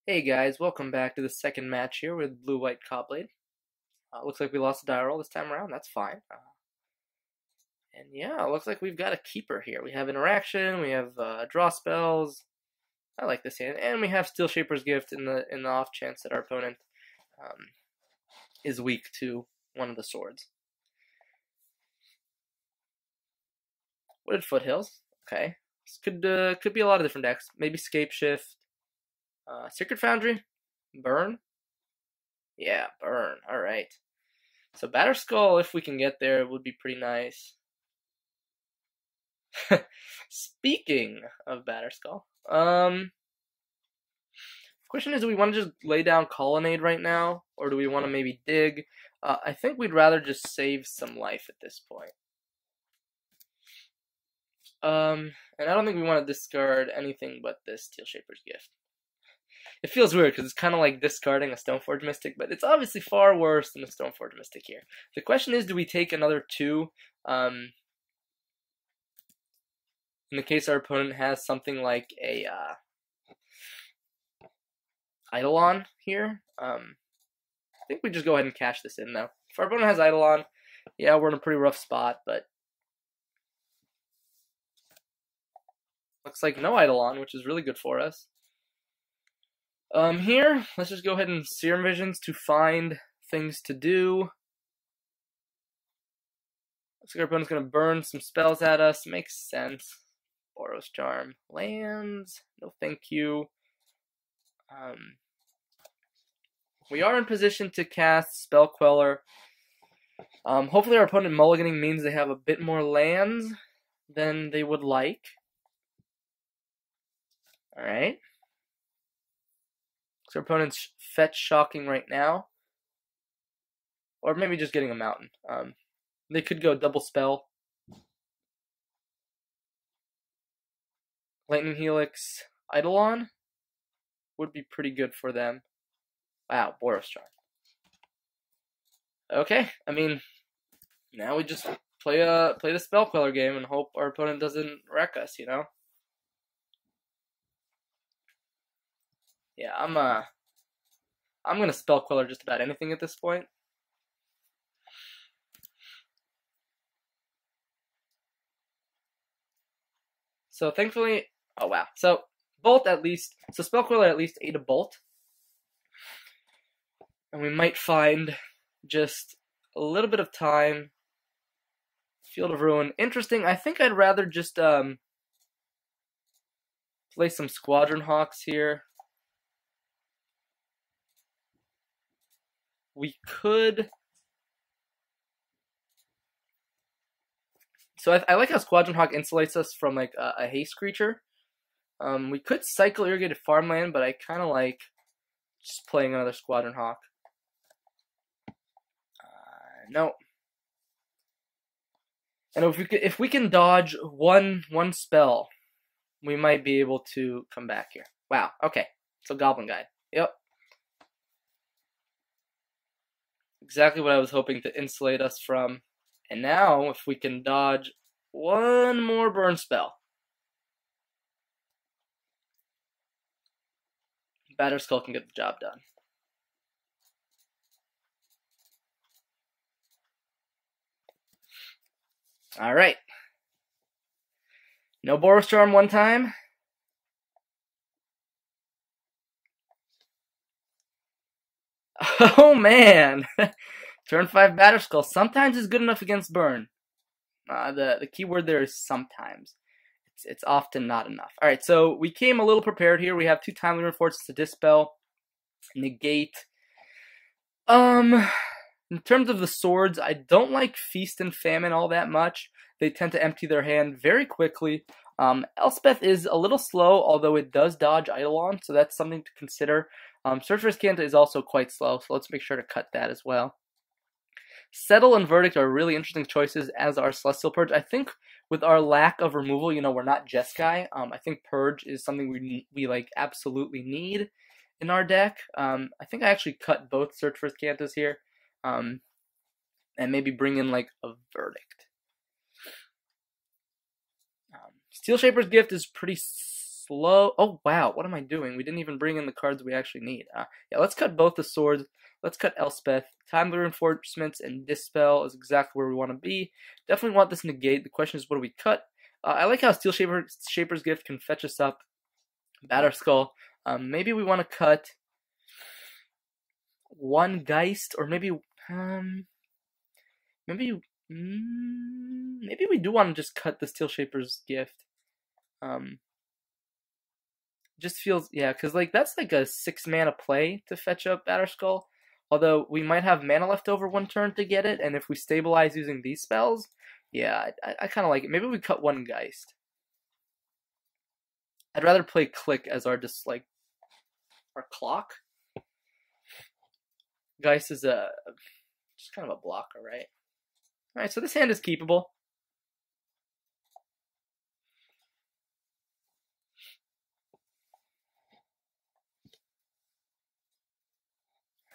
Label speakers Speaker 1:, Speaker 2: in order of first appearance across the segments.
Speaker 1: Hey guys, welcome back to the second match here with Blue-White Cawblade. Looks like we lost a die roll this time around, that's fine. And yeah, it looks like we've got a keeper here. We have interaction, we have draw spells. I like this hand, and we have Steel Shaper's Gift in the off chance that our opponent is weak to one of the swords. Wooded Foothills, okay. This could be a lot of different decks. Maybe Scape Shift. Secret Foundry? Burn? Yeah, burn. Alright. So Batter Skull, if we can get there, would be pretty nice. Speaking of Batter Skull, question is, do we want to just lay down Colonnade right now? Or do we want to maybe dig? I think we'd rather just save some life at this point. And I don't think we want to discard anything but this Steel Shaper's Gift. It feels weird because it's kind of like discarding a Stoneforge Mystic, but it's obviously far worse than a Stoneforge Mystic here. The question is, do we take another 2? In the case our opponent has something like a Eidolon here. I think we just go ahead and cash this in, though. If our opponent has Eidolon, yeah, we're in a pretty rough spot, but looks like no Eidolon, which is really good for us. Here, let's just go ahead and Serum Visions to find things to do. Looks like our opponent's going to burn some spells at us. Makes sense. Boros Charm. Lands. No thank you. We are in position to cast Spell Queller. Hopefully our opponent mulliganing means they have a bit more lands than they would like. Alright. So our opponent's fetch shocking right now. Or maybe just getting a mountain. They could go double spell. Lightning Helix Eidolon would be pretty good for them. Wow, Boros Charm. Okay, I mean, now we just play the Spell Queller game and hope our opponent doesn't wreck us, you know? Yeah, I'm gonna Spell Queller just about anything at this point. So thankfully, oh wow. So Bolt at least, so Spell Queller at least ate a Bolt. And we might find just a little bit of time. Field of Ruin, interesting. I think I'd rather just play some Squadron Hawks here. We could. So I like how Squadron Hawk insulates us from like a haste creature. We could cycle Irrigated Farmland, but I kind of like just playing another Squadron Hawk. No. And if we can dodge one spell, we might be able to come back here. Wow. Okay. So Goblin Guide. Yep. Exactly what I was hoping to insulate us from. And now, if we can dodge one more burn spell, Batter Skull can get the job done. Alright. No Boros Charm one time. Oh man! Turn 5 Batter Skull sometimes is good enough against burn. The key word there is sometimes. It's often not enough. Alright, so we came a little prepared here. We have 2 Timely Reinforcements to dispel, negate. In terms of the swords, I don't like Feast and Famine all that much. They tend to empty their hand very quickly. Elspeth is a little slow, although it does dodge Eidolon, so that's something to consider. Surfer's Canta is also quite slow, so let's make sure to cut that as well. Settle and Verdict are really interesting choices, as are Celestial Purge. I think with our lack of removal, you know, we're not Jeskai. I think Purge is something we like absolutely need in our deck. I think I actually cut both Surfer's Cantas here. And maybe bring in like a Verdict. Steel Shaper's Gift is pretty slow. Oh, wow. What am I doing? We didn't even bring in the cards we actually need. Yeah, let's cut both the swords. Let's cut Elspeth. Time reinforcements and Dispel is exactly where we want to be. Definitely want this negate. The question is, what do we cut? I like how Steel Shaper's Gift can fetch us up. Batterskull. Maybe we want to cut one Geist, or maybe maybe we do want to just cut the Steel Shaper's Gift. Just feels, yeah, because like that's like a 6 mana play to fetch up Batterskull. Although we might have mana left over one turn to get it, and if we stabilize using these spells, yeah, I kind of like it. Maybe we cut one Geist. I'd rather play Click as our just like our clock. Geist is just kind of a blocker, right? All right, so this hand is keepable.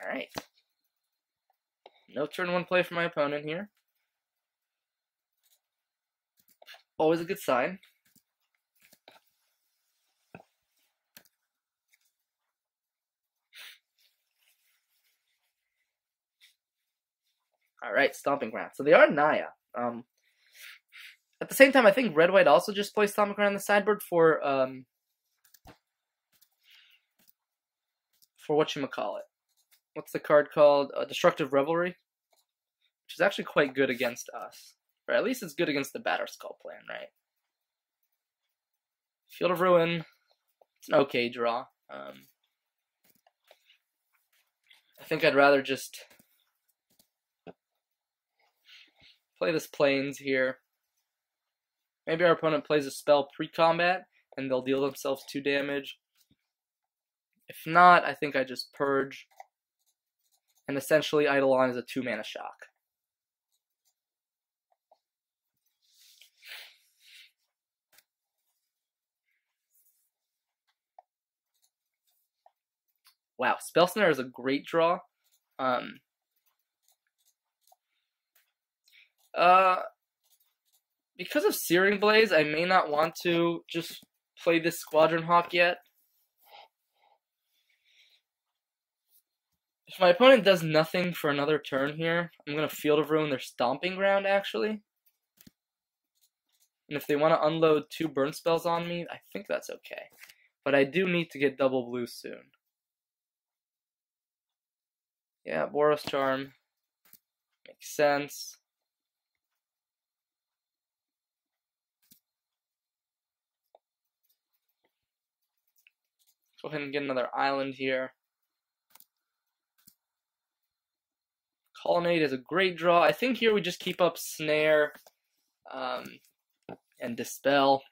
Speaker 1: All right. No turn 1 play for my opponent here. Always a good sign. Alright, Stomping Ground. So they are Naya. At the same time, I think Red-White also just plays Stomping Ground on the sideboard for whatchamacallit. What's the card called? Destructive Revelry? Which is actually quite good against us. Or at least it's good against the Batterskull plan, right? Field of Ruin. It's an okay draw. I think I'd rather just play this Plains here. Maybe our opponent plays a spell pre-combat, and they'll deal themselves 2 damage. If not, I think I just Purge. And essentially, Eidolon is a 2-mana shock. Wow, Spell Snare is a great draw. Because of Searing Blaze, I may not want to just play this Squadron Hawk yet. If my opponent does nothing for another turn here, I'm going to Field of Ruin their Stomping Ground, actually. And if they want to unload 2 burn spells on me, I think that's okay. But I do need to get double blue soon. Yeah, Boros Charm. Makes sense. Go ahead and get another island here. Colonnade is a great draw. I think here we just keep up Snare and Dispel.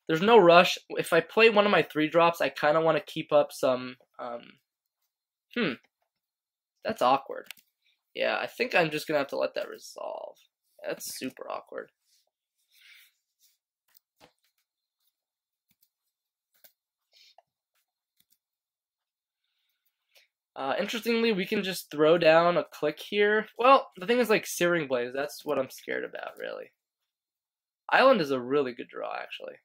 Speaker 1: There's no rush. If I play one of my 3-drops, I kind of want to keep up some... That's awkward. Yeah, I think I'm just going to have to let that resolve. That's super awkward. Interestingly, we can just throw down a Click here. Well, the thing is, like, Searing Blaze, that's what I'm scared about, really. Island is a really good draw, actually.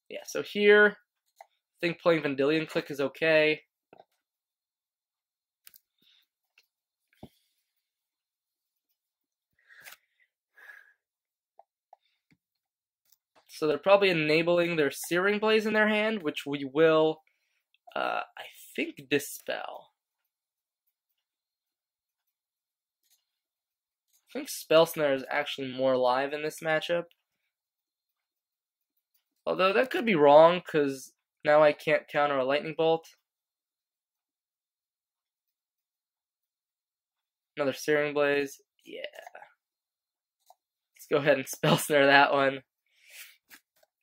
Speaker 1: Yeah, so here, I think playing Vendilion Click is okay. So they're probably enabling their Searing Blaze in their hand, which we will, I think, Dispel. I think Spell Snare is actually more alive in this matchup. Although that could be wrong, because now I can't counter a Lightning Bolt. Another Searing Blaze. Yeah. Let's go ahead and Spell Snare that one.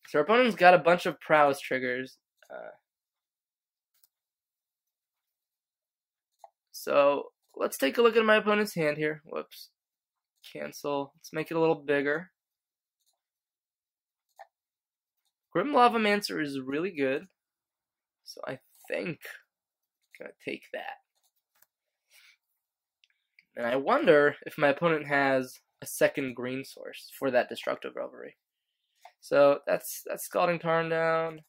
Speaker 1: So our opponent's got a bunch of prowess triggers. So let's take a look at my opponent's hand here. Whoops. Cancel. Let's make it a little bigger. Grim Lavamancer is really good. So I think I'm going to take that. And I wonder if my opponent has a second green source for that Destructive Revelry. So that's Scalding Tarn down.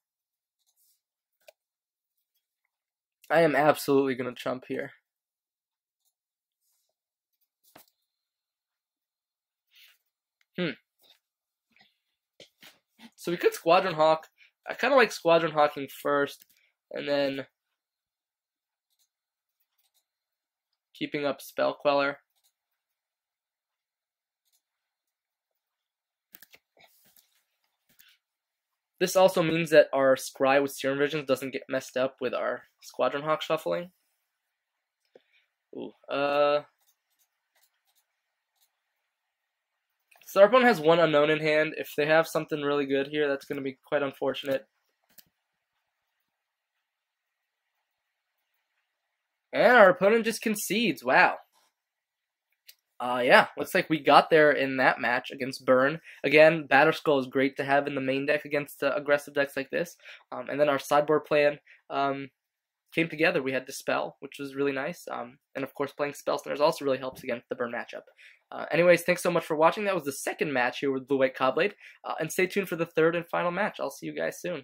Speaker 1: I am absolutely going to chump here. So we could Squadron Hawk. I kind of like Squadron Hawking first, and then keeping up Spell Queller. This also means that our Scry with Serum Visions doesn't get messed up with our Squadron Hawk shuffling. Ooh, so our opponent has one unknown in hand. If they have something really good here, that's going to be quite unfortunate. And our opponent just concedes. Wow. Yeah, looks like we got there in that match against Burn. Again, Batterskull is great to have in the main deck against aggressive decks like this. And then our sideboard plan came together. We had Dispel, which was really nice. And of course, playing Spell Snares also really helps against the Burn matchup. Anyways, thanks so much for watching. That was the second match here with UW Cawblade. And stay tuned for the third and final match. I'll see you guys soon.